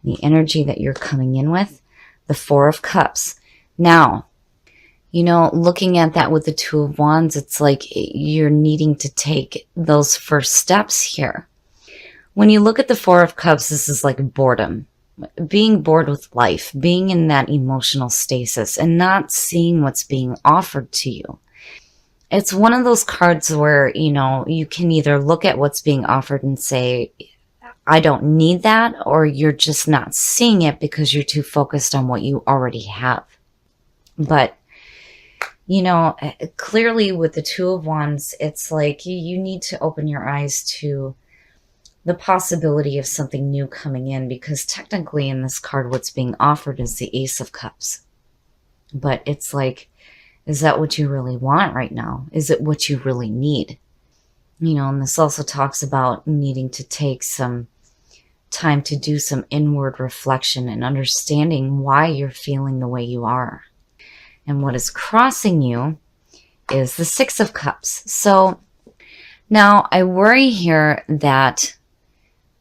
the energy that you're coming in with, the Four of Cups. Now, looking at that with the Two of Wands, it's like you're needing to take those first steps here. When you look at the Four of Cups, this is like boredom. Being bored with life, being in that emotional stasis and not seeing what's being offered to you. It's one of those cards where, you can either look at what's being offered and say, I don't need that, or you're just not seeing it because you're too focused on what you already have. But, clearly with the Two of Wands, it's like you need to open your eyes to the possibility of something new coming in, because technically in this card, what's being offered is the Ace of Cups. But it's like, is that what you really want right now? Is it what you really need? And this also talks about needing to take some time to do some inward reflection and understanding why you're feeling the way you are. And what is crossing you is the Six of Cups. So now I worry here that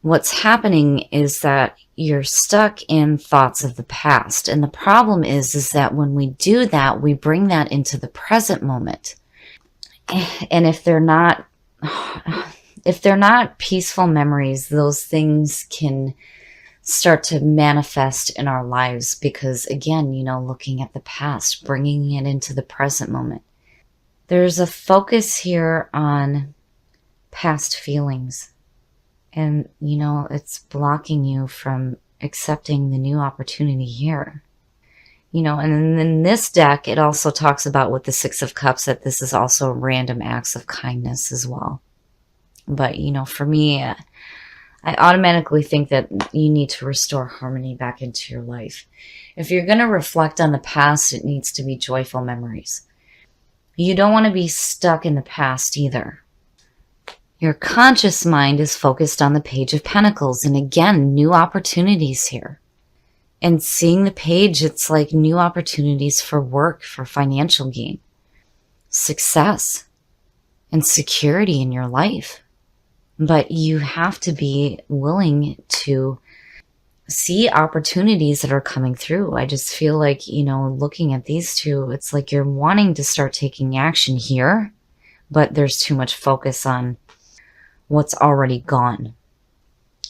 what's happening is that you're stuck in thoughts of the past. And the problem is that when we do that, we bring that into the present moment. And if they're not peaceful memories, those things can start to manifest in our lives because, again, looking at the past, bringing it into the present moment. There's a focus here on past feelings. And, it's blocking you from accepting the new opportunity here. And in this deck, it also talks about with the Six of Cups that this is also random acts of kindness as well. But, for me, I automatically think that you need to restore harmony back into your life. If you're going to reflect on the past, it needs to be joyful memories. You don't want to be stuck in the past either. Your conscious mind is focused on the Page of Pentacles. And again, new opportunities here. And seeing the page, it's like new opportunities for work, for financial gain, success, and security in your life. But you have to be willing to see opportunities that are coming through. I just feel like, looking at these two, it's like you're wanting to start taking action here, but there's too much focus on what's already gone.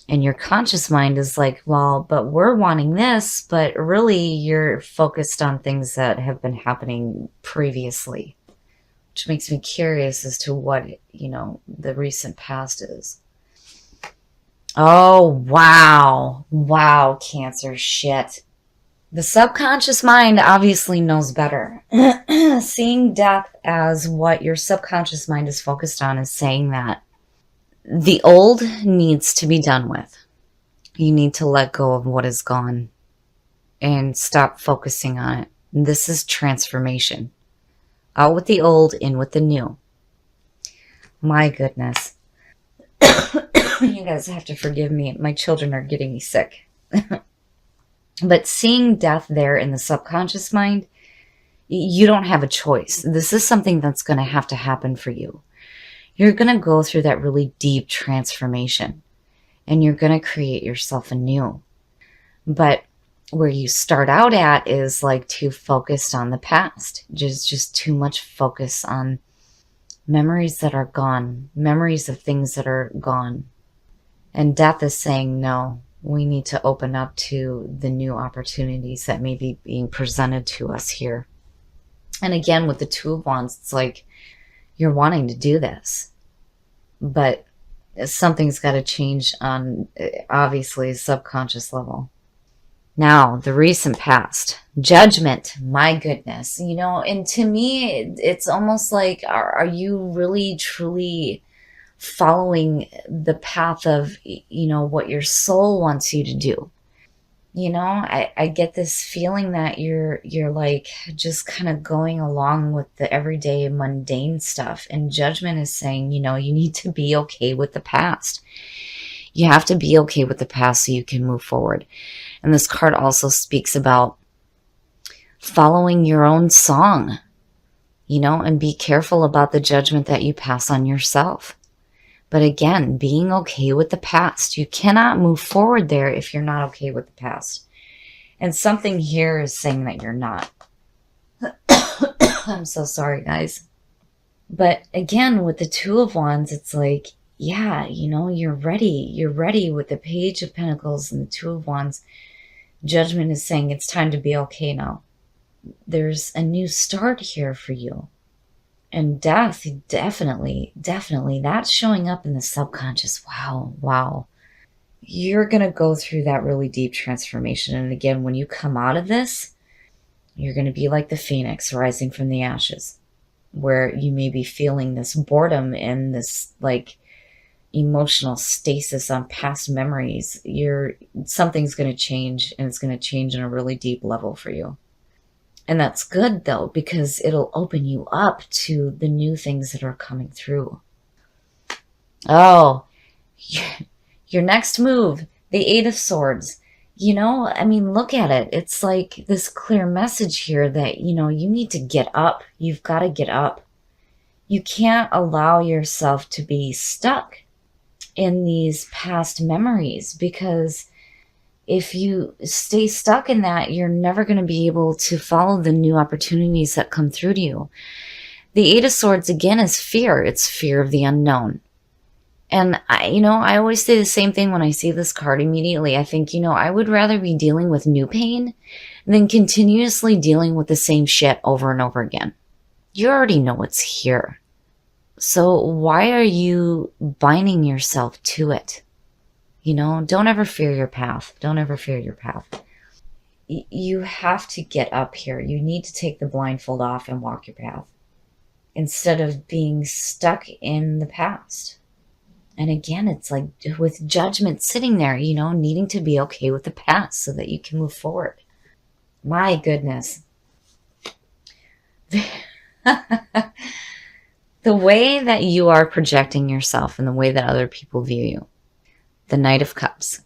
And your conscious mind is like, well, but we're wanting this, but really you're focused on things that have been happening previously, which makes me curious as to what, the recent past is. Oh, wow. Wow, Cancer, shit. The subconscious mind obviously knows better. Seeing death as what your subconscious mind is focused on is saying that the old needs to be done with. You need to let go of what is gone and stop focusing on it. This is transformation. Out with the old, in with the new. My goodness. You guys have to forgive me. My children are getting me sick. But seeing death there in the subconscious mind, you don't have a choice. This is something that's going to have to happen for you. You're going to go through that really deep transformation and you're going to create yourself anew. But where you start out at is like too focused on the past. Just too much focus on memories that are gone, memories of things that are gone. And death is saying, no, we need to open up to the new opportunities that may be being presented to us here. And again, with the Two of Wands, it's like, you're wanting to do this, but something's got to change on, obviously, a subconscious level. Now, the recent past. Judgment. My goodness. And to me, it's almost like, are you really, truly following the path of, what your soul wants you to do? I get this feeling that you're like just kind of going along with the everyday mundane stuff. And judgment is saying, you need to be okay with the past. You have to be okay with the past so you can move forward. And this card also speaks about following your own song, and be careful about the judgment that you pass on yourself. But again, being okay with the past. You cannot move forward there if you're not okay with the past. And something here is saying that you're not. I'm so sorry, guys. But again, with the Two of Wands, it's like, yeah, you know, you're ready. You're ready with the Page of Pentacles and the Two of Wands. Judgment is saying it's time to be okay now. There's a new start here for you. And death, definitely, that's showing up in the subconscious. Wow. You're going to go through that really deep transformation. And again, when you come out of this, you're going to be like the phoenix rising from the ashes, where you may be feeling this boredom and this like emotional stasis on past memories. Something's going to change, and it's going to change in a really deep level for you. And that's good though, because it'll open you up to the new things that are coming through. Oh, your next move, the Eight of Swords. You know, I mean, look at it. It's like this clear message here that, you know, you need to get up. You've got to get up. You can't allow yourself to be stuck in these past memories, because if you stay stuck in that, you're never going to be able to follow the new opportunities that come through to you. The Eight of Swords, again, is fear. It's fear of the unknown. And I always say the same thing when I see this card immediately. I think, I would rather be dealing with new pain than continuously dealing with the same shit over and over again. You already know it's here. So why are you binding yourself to it? Don't ever fear your path. Don't ever fear your path. You have to get up here. You need to take the blindfold off and walk your path instead of being stuck in the past. And again, it's like with judgment sitting there, needing to be okay with the past so that you can move forward. My goodness. The way that you are projecting yourself and the way that other people view you. The Knight of Cups,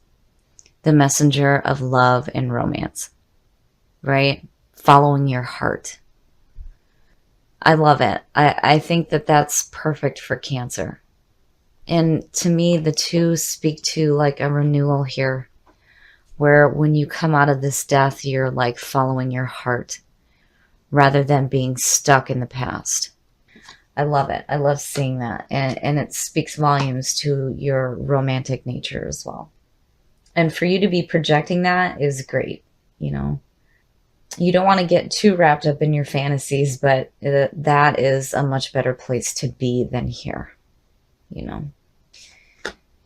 the messenger of love and romance, right? Following your heart. I love it. I think that that's perfect for Cancer. And to me, the two speak to like a renewal here, where when you come out of this death, you're like following your heart rather than being stuck in the past. I love it. I love seeing that. And it speaks volumes to your romantic nature as well. And for you to be projecting that is great. You don't want to get too wrapped up in your fantasies, but that is a much better place to be than here. And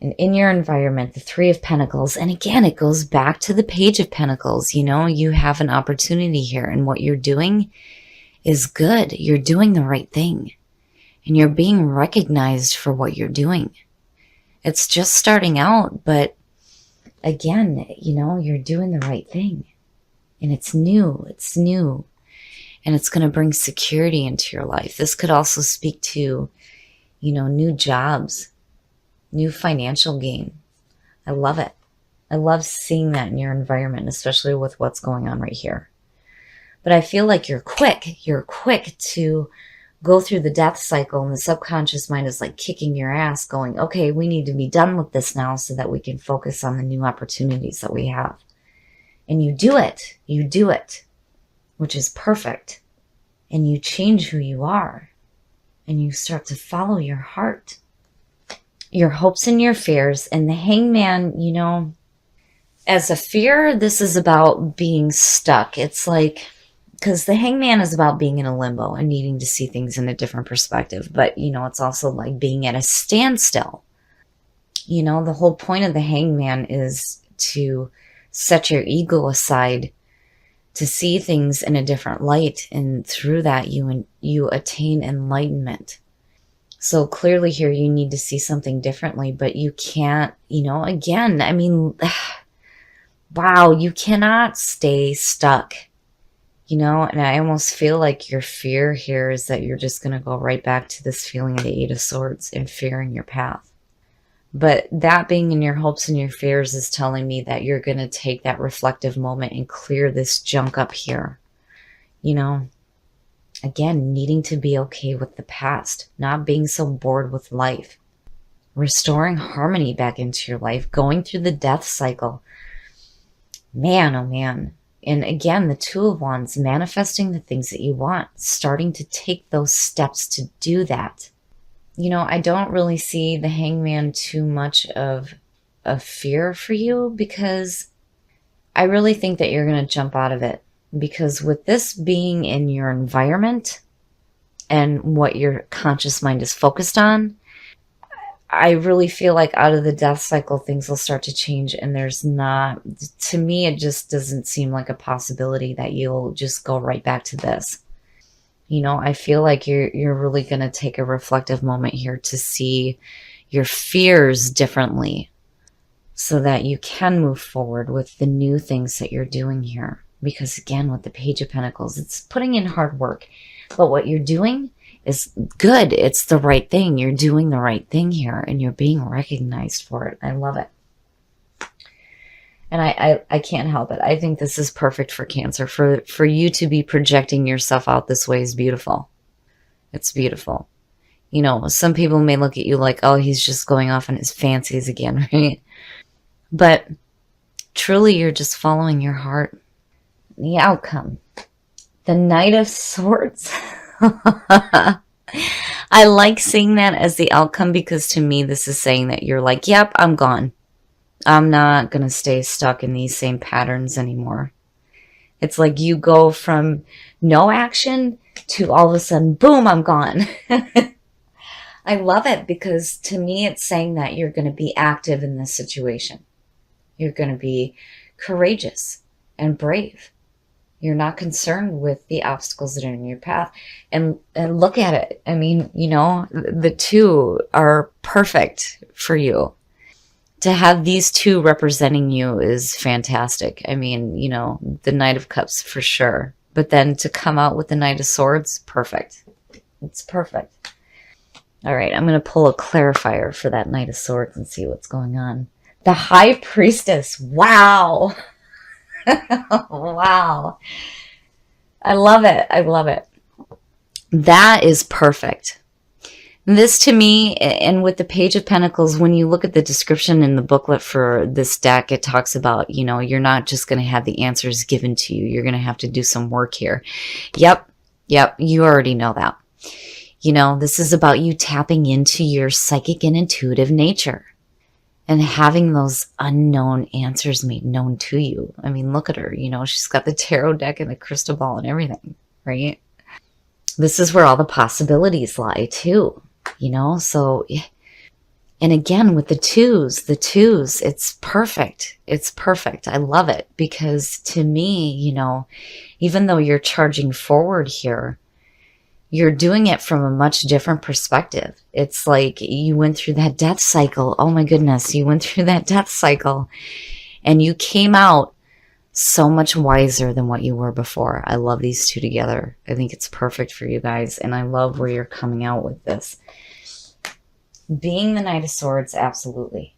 in your environment, the Three of Pentacles, and again, it goes back to the Page of Pentacles. You have an opportunity here, and what you're doing is good. You're doing the right thing. And you're being recognized for what you're doing. It's just starting out, but again, you're doing the right thing. And it's new. And it's going to bring security into your life. This could also speak to, new jobs, new financial gain. I love it. I love seeing that in your environment, especially with what's going on right here. But I feel like you're quick. You're quick to go through the death cycle, and the subconscious mind is like kicking your ass going, okay, we need to be done with this now so that we can focus on the new opportunities that we have. And you do it, which is perfect. And you change who you are, and you start to follow your heart, your hopes and your fears. And the Hangman, as a fear, this is about being stuck. It's like, because the Hangman is about being in a limbo and needing to see things in a different perspective. But, it's also like being at a standstill. The whole point of the Hangman is to set your ego aside to see things in a different light. And through that, you attain enlightenment. So clearly here, you need to see something differently, but you can't, again, wow, you cannot stay stuck. And I almost feel like your fear here is that you're just going to go right back to this feeling of the Eight of Swords and fearing your path. But that being in your hopes and your fears is telling me that you're going to take that reflective moment and clear this junk up here. Again, needing to be okay with the past, not being so bored with life. restoring harmony back into your life, going through the death cycle. Man, oh man. And again, the Two of Wands, manifesting the things that you want, starting to take those steps to do that. You know, I don't really see the Hangman too much of a fear for you, because I really think that you're going to jump out of it. Because with this being in your environment and what your conscious mind is focused on, I really feel like out of the death cycle, things will start to change. And there's not, to me, it just doesn't seem like a possibility that you'll just go right back to this. You know, I feel like you're really going to take a reflective moment here to see your fears differently, so that you can move forward with the new things that you're doing here. Because again, with the Page of Pentacles, it's putting in hard work, but what you're doing is good. It's the right thing. You're doing the right thing here, and you're being recognized for it. I love it. And I can't help it. I think this is perfect for Cancer. For you to be projecting yourself out this way is beautiful. It's beautiful. You know, some people may look at you like, oh, he's just going off on his fancies again, right? But truly, you're just following your heart. The outcome. The Knight of Swords. I like seeing that as the outcome, because to me, this is saying that you're like, yep, I'm gone. I'm not going to stay stuck in these same patterns anymore. It's like you go from no action to all of a sudden, boom, I'm gone. I love it, because to me, it's saying that you're going to be active in this situation. You're going to be courageous and brave. You're not concerned with the obstacles that are in your path. And look at it. I mean, you know, the two are perfect for you. To have these two representing you is fantastic. I mean, you know, the Knight of Cups for sure. But then to come out with the Knight of Swords, perfect. It's perfect. All right, I'm going to pull a clarifier for that Knight of Swords and see what's going on. The High Priestess. Wow. Wow. I love it. I love it. That is perfect. This to me, and with the Page of Pentacles, when you look at the description in the booklet for this deck, it talks about, you know, you're not just going to have the answers given to you. You're going to have to do some work here. Yep. You already know that. You know, this is about you tapping into your psychic and intuitive nature and having those unknown answers made known to you. I mean, look at her. You know, she's got the tarot deck and the crystal ball and everything, right? This is where all the possibilities lie too. You know, so, and again, with the twos, it's perfect. It's perfect. I love it, because to me, you know, even though you're charging forward here, you're doing it from a much different perspective. It's like you went through that death cycle. Oh my goodness, you went through that death cycle and you came out so much wiser than what you were before. I love these two together. I think it's perfect for you guys, and I love where you're coming out with this. Being the Knight of Swords, absolutely.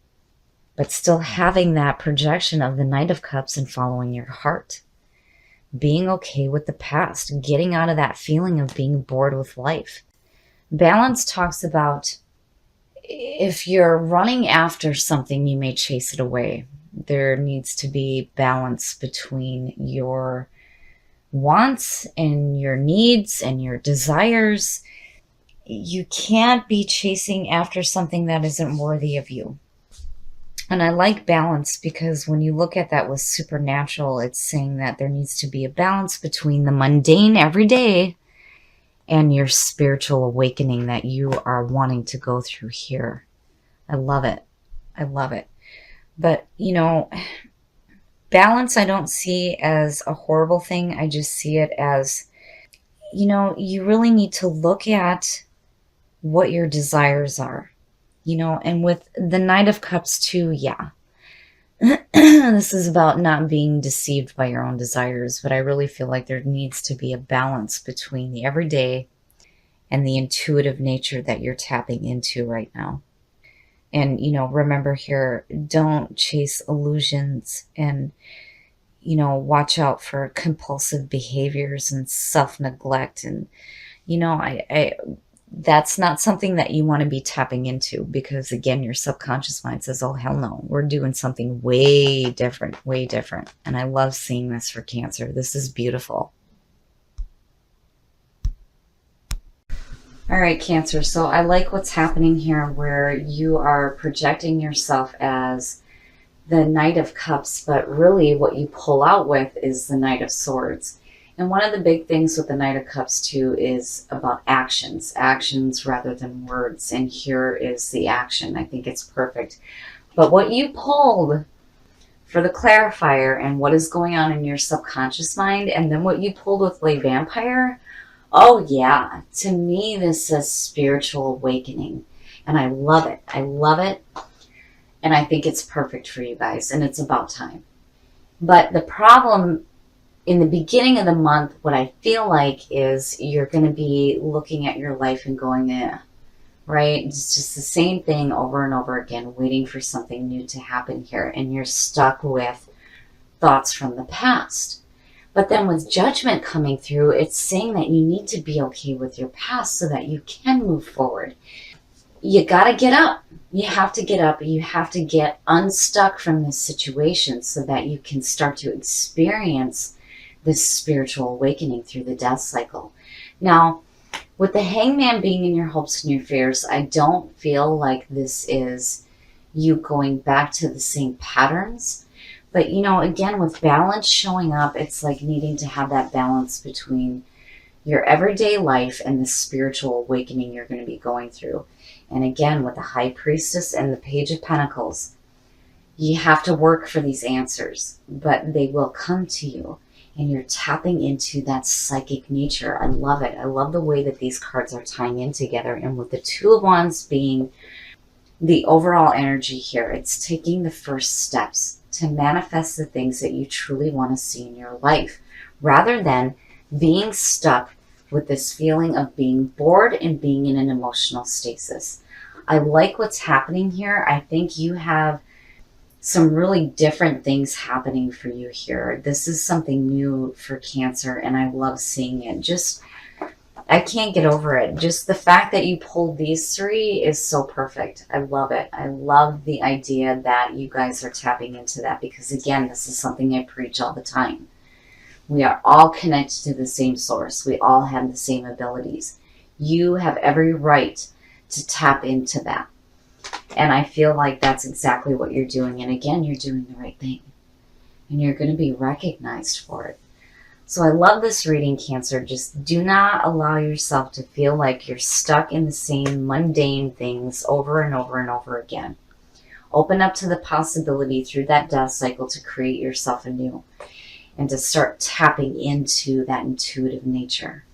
But still having that projection of the Knight of Cups and following your heart. Being okay with the past. Getting out of that feeling of being bored with life. Balance talks about if you're running after something, you may chase it away. There needs to be balance between your wants and your needs and your desires. You can't be chasing after something that isn't worthy of you. And I like balance, because when you look at that with supernatural, it's saying that there needs to be a balance between the mundane everyday and your spiritual awakening that you are wanting to go through here. I love it. I love it. But, you know, balance I don't see as a horrible thing. I just see it as, you know, you really need to look at what your desires are, you know. And with the Knight of Cups too, yeah. This is about not being deceived by your own desires, but I really feel like there needs to be a balance between the everyday and the intuitive nature that you're tapping into right now. And, you know, remember here, don't chase illusions, and, you know, watch out for compulsive behaviors and self-neglect. And, you know, that's not something that you want to be tapping into, because again, your subconscious mind says, oh, hell no, we're doing something way different, way different. And I love seeing this for Cancer. This is beautiful. All right, Cancer. So I like what's happening here where you are projecting yourself as the Knight of Cups, but really what you pull out with is the Knight of Swords. And one of the big things with the Knight of Cups too is about actions rather than words. And here is the action. I think it's perfect. But what you pulled for the clarifier and what is going on in your subconscious mind, and then what you pulled with Lay Vampire, oh yeah, to me this says spiritual awakening. And I love it. I love it. And I think it's perfect for you guys. And it's about time. But the problem in the beginning of the month, what I feel like is you're going to be looking at your life and going, right? It's just the same thing over and over again, waiting for something new to happen here. And you're stuck with thoughts from the past. But then with Judgment coming through, it's saying that you need to be okay with your past so that you can move forward. You got to get up. You have to get up. You have to get unstuck from this situation so that you can start to experience this spiritual awakening through the death cycle. Now, with the Hangman being in your hopes and your fears, I don't feel like this is you going back to the same patterns. But, you know, again, with balance showing up, it's like needing to have that balance between your everyday life and the spiritual awakening you're going to be going through. And again, with the High Priestess and the Page of Pentacles, you have to work for these answers, but they will come to you. And you're tapping into that psychic nature. I love it. I love the way that these cards are tying in together. And with the Two of Wands being the overall energy here, it's taking the first steps to manifest the things that you truly want to see in your life, rather than being stuck with this feeling of being bored and being in an emotional stasis. I like what's happening here. I think you have some really different things happening for you here. This is something new for Cancer, and I love seeing it. Just, I can't get over it. Just the fact that you pulled these three is so perfect. I love it. I love the idea that you guys are tapping into that, because again, this is something I preach all the time. We are all connected to the same source. We all have the same abilities. You have every right to tap into that. And I feel like that's exactly what you're doing. And again, you're doing the right thing. And you're going to be recognized for it. So I love this reading, Cancer. Just do not allow yourself to feel like you're stuck in the same mundane things over and over and over again. Open up to the possibility through that death cycle to create yourself anew and to start tapping into that intuitive nature.